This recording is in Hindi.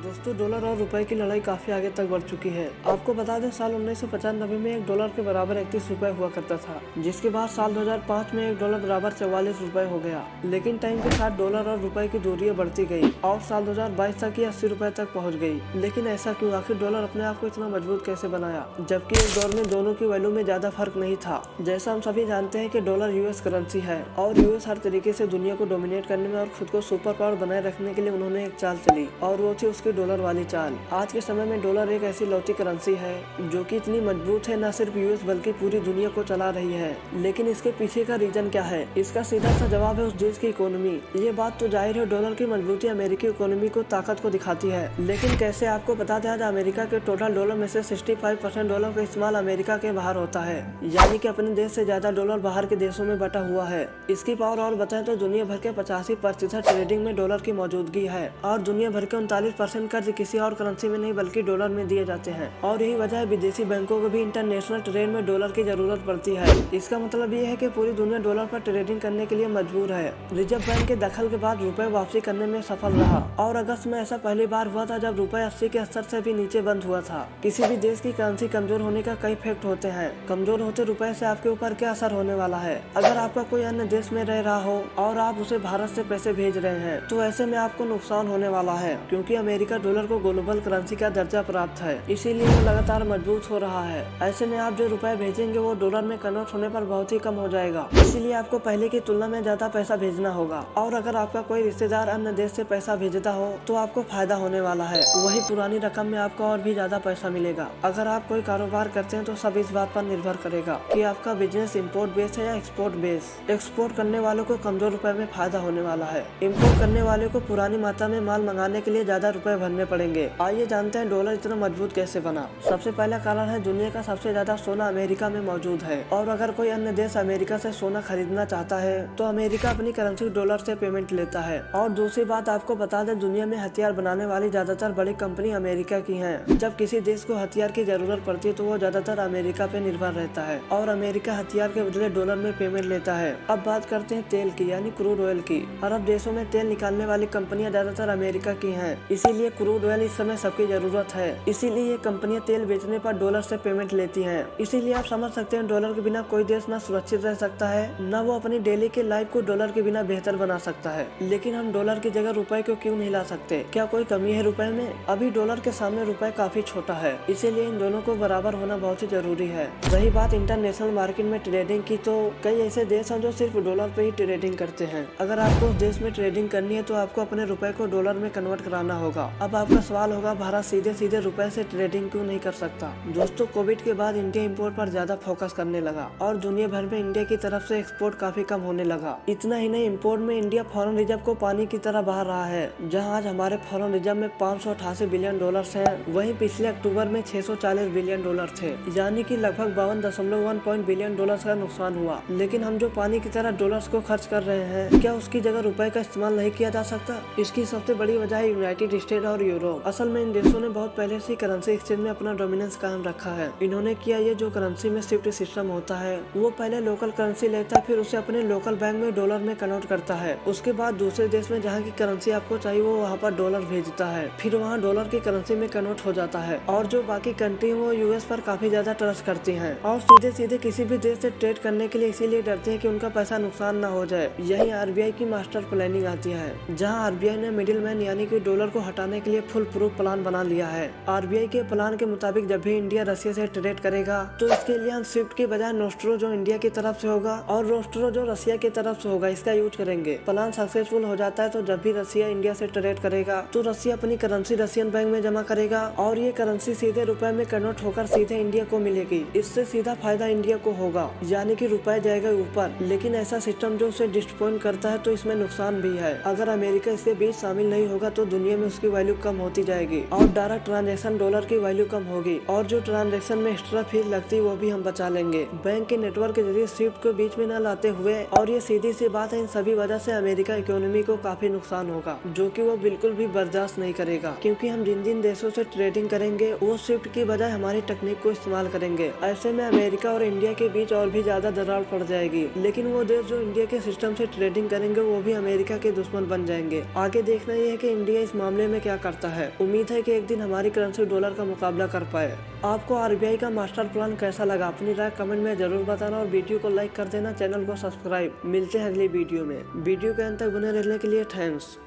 दोस्तों, डॉलर और रुपए की लड़ाई काफी आगे तक बढ़ चुकी है। आपको बता दें, साल 1995 में एक डॉलर के बराबर 31 रुपए हुआ करता था, जिसके बाद साल 2005 में एक डॉलर बराबर 44 रुपए हो गया। लेकिन टाइम के साथ डॉलर और रुपए की दूरियां बढ़ती गई और साल 2022 तक ये 80 रुपए तक पहुंच गई। लेकिन ऐसा क्यों? आखिर डॉलर अपने आप को इतना मजबूत कैसे बनाया, जबकि एक दौर में दोनों की वैल्यू में ज्यादा फर्क नहीं था। जैसा हम सभी जानते हैं कि डॉलर यूएस करेंसी है और यूएस हर तरीके से दुनिया को डोमिनेट करने में और खुद को सुपर पावर बनाए रखने के लिए उन्होंने एक चाल चली और वो थी उसकी डॉलर वाली चाल। आज के समय में डॉलर एक ऐसी लौती करेंसी है जो कि इतनी मजबूत है, न सिर्फ यूएस बल्कि पूरी दुनिया को चला रही है। लेकिन इसके पीछे का रीजन क्या है? इसका सीधा सा जवाब है उस देश की इकोनॉमी। ये बात तो जाहिर है, डॉलर की मजबूती अमेरिकी इकोनॉमी को ताकत को दिखाती है। लेकिन कैसे? आपको बता दें, आज अमेरिका के टोटल डॉलर में से 65% डॉलर का इस्तेमाल अमेरिका के बाहर होता है, यानी कि अपने देश से ज्यादा डॉलर बाहर के देशों में बटा हुआ है। इसकी पावर और बताएं तो दुनिया भर के 85% ट्रेडिंग में डॉलर की मौजूदगी है और दुनिया भर के 39% कर्ज किसी और करेंसी में नहीं बल्कि डॉलर में दिए जाते हैं। और यही वजह है विदेशी बैंकों को भी इंटरनेशनल ट्रेड में डॉलर की जरूरत पड़ती है। इसका मतलब ये है कि पूरी दुनिया डॉलर पर ट्रेडिंग करने के लिए मजबूर है। रिजर्व बैंक के दखल के बाद रुपए वापसी करने में सफल रहा और अगस्त में ऐसा पहली बार हुआ था जब रुपए 80 के स्तर से भी नीचे बंद हुआ था। किसी भी देश की करेंसी कमजोर होने का कई इफेक्ट होते हैं। कमजोर होते रुपए से आपके ऊपर क्या असर होने वाला है? अगर आपका कोई अन्य देश में रह रहा हो और आप उसे भारत से पैसे भेज रहे हैं तो ऐसे में आपको नुकसान होने वाला है, क्योंकि अमेरिका डॉलर को ग्लोबल करेंसी का दर्जा प्राप्त है, इसीलिए वो लगातार मजबूत हो रहा है। ऐसे में आप जो रुपए भेजेंगे वो डॉलर में कन्वर्ट होने पर बहुत ही कम हो जाएगा, इसीलिए आपको पहले की तुलना में ज्यादा पैसा भेजना होगा। और अगर आपका कोई रिश्तेदार अन्य देश से पैसा भेजता हो तो आपको फायदा होने वाला है, वही पुरानी रकम में आपको और भी ज्यादा पैसा मिलेगा। अगर आप कोई कारोबार करते हैं तो सब इस बात पर निर्भर करेगा कि आपका बिजनेस इम्पोर्ट बेस है या एक्सपोर्ट बेस। एक्सपोर्ट करने वालों को कमजोर रुपए में फायदा होने वाला है, इम्पोर्ट करने वाले को पुरानी मात्रा में माल मंगाने के लिए ज्यादा रुपए भरने पड़ेंगे। आइए जानते हैं डॉलर इतना मजबूत कैसे बना। सबसे पहला कारण है, दुनिया का सबसे ज्यादा सोना अमेरिका में मौजूद है और अगर कोई अन्य देश अमेरिका से सोना खरीदना चाहता है तो अमेरिका अपनी करेंसी डॉलर से पेमेंट लेता है। और दूसरी बात आपको बता दें, दुनिया में हथियार बनाने वाली ज्यादातर बड़ी कंपनी अमेरिका की हैं। जब किसी देश को हथियार की जरूरत पड़ती है तो वो ज्यादातर अमेरिका पे निर्भर रहता है और अमेरिका हथियार के बदले डॉलर में पेमेंट लेता है। अब बात करते हैं तेल की, यानी क्रूड ऑयल की। अरब देशों में तेल निकालने वाली कंपनियां ज्यादातर अमेरिका की हैं, इसीलिए क्रूड ऑयल इस समय सबकी जरूरत है। इसीलिए ये कंपनियां तेल बेचने पर डॉलर से पेमेंट लेती हैं। इसीलिए आप समझ सकते हैं, डॉलर के बिना कोई देश न सुरक्षित रह सकता है, न वो अपनी डेली के लाइफ को डॉलर के बिना बेहतर बना सकता है। लेकिन हम डॉलर की जगह रुपए को क्यों नहीं ला सकते? क्या कोई कमी है रुपए में? अभी डॉलर के सामने रुपए काफी छोटा है, इसीलिए इन दोनों को बराबर होना बहुत ही जरूरी है। रही बात इंटरनेशनल मार्केट में ट्रेडिंग की, तो कई ऐसे देश हैं जो सिर्फ डॉलर पे ही ट्रेडिंग करते हैं। अगर आपको उस देश में ट्रेडिंग करनी है तो आपको अपने रुपए को डॉलर में कन्वर्ट कराना होगा। अब आपका सवाल होगा, भारत सीधे सीधे रुपए से ट्रेडिंग क्यों नहीं कर सकता? दोस्तों, कोविड के बाद इंडिया इंपोर्ट पर ज्यादा फोकस करने लगा और दुनिया भर में इंडिया की तरफ से एक्सपोर्ट काफी कम होने लगा। इतना ही नहीं, इंपोर्ट में इंडिया फॉरेन रिजर्व को पानी की तरह बहा रहा है। जहां आज हमारे फॉरेन रिजर्व में 588 बिलियन डॉलर हैं, वहीं पिछले अक्टूबर में 640 बिलियन डॉलर थे, यानी कि लगभग 52.1 बिलियन डॉलर का नुकसान हुआ। लेकिन हम जो पानी की तरह डॉलर्स को खर्च कर रहे हैं, क्या उसकी जगह रुपए का इस्तेमाल नहीं किया जा सकता? इसकी सबसे बड़ी वजह है यूनाइटेड स्टेट और यूरोप। असल में इन देशों ने बहुत पहले से करेंसी एक्सचेंज में अपना डोमिनेंस कायम रखा है। इन्होंने किया ये, जो करेंसी में स्विफ्ट सिस्टम होता है, वो पहले लोकल करेंसी लेता है, फिर उसे अपने लोकल बैंक में डॉलर में कन्वर्ट करता है। उसके बाद दूसरे देश में जहाँ की करेंसी आपको चाहिए वो वहाँ पर डॉलर भेजता है, फिर वहाँ डॉलर की करेंसी में कन्वर्ट हो जाता है। और जो बाकी कंट्री वो यूएस पर काफी ज्यादा ट्रस्ट करती हैं और सीधे सीधे किसी भी देश से ट्रेड करने के लिए इसीलिए डरते हैं कि उनका पैसा नुकसान न हो जाए। यही आरबीआई की मास्टर प्लानिंग आती है, जहां आरबीआई ने मिडिल मैन यानी कि डॉलर को हटाने के लिए फुल प्रूफ प्लान बना लिया है। आरबीआई के प्लान के मुताबिक जब भी इंडिया रशिया से ट्रेड करेगा तो इसके लिए हम स्विफ्ट के बजाय नोस्ट्रो, जो इंडिया की तरफ से होगा, और रोस्ट्रो, जो रशिया की तरफ से होगा, इसका यूज करेंगे। प्लान सक्सेसफुल हो जाता है तो जब भी रशिया इंडिया से ट्रेड करेगा तो रशिया अपनी करेंसी रशियन बैंक में जमा करेगा और ये करेंसी सीधे रुपए में कन्वर्ट होकर सीधे इंडिया को मिलेगी। इससे सीधा फायदा इंडिया को होगा, यानी कि रुपए जाएगा ऊपर। लेकिन ऐसा सिस्टम जो उसे डिसअपॉइंट करता है तो इसमें नुकसान भी है। अगर अमेरिका इसके बीच शामिल नहीं होगा तो दुनिया में उसकी वैल्यू कम होती जाएगी और डायरेक्ट ट्रांजैक्शन डॉलर की वैल्यू कम होगी और जो ट्रांजैक्शन में एक्स्ट्रा फीस लगती है वो भी हम बचा लेंगे, बैंक के नेटवर्क के जरिए स्विफ्ट को बीच में न लाते हुए। और ये सीधी सी बात है, इन सभी वजह से अमेरिका इकोनॉमी को काफी नुकसान होगा, जो कि वो बिल्कुल भी बर्दाश्त नहीं करेगा, क्योंकि हम जिन जिन देशों से ट्रेडिंग करेंगे वो स्विफ्ट की बजाय हमारी टेक्निक को इस्तेमाल करेंगे। ऐसे में अमेरिका और इंडिया के बीच और भी ज्यादा दरार पड़ जाएगी। लेकिन वो देश जो इंडिया के सिस्टम से ट्रेडिंग करेंगे वो भी अमेरिका के दुश्मन बन जाएंगे। आगे देखना यह है कि इंडिया इस मामले में क्या क्या करता है। उम्मीद है कि एक दिन हमारी करेंसी डॉलर का मुकाबला कर पाए। आपको आरबीआई का मास्टर प्लान कैसा लगा, अपनी राय कमेंट में जरूर बताना और वीडियो को लाइक कर देना, चैनल को सब्सक्राइब। मिलते हैं अगली वीडियो में। वीडियो के अंत तक बने रहने के लिए थैंक्स।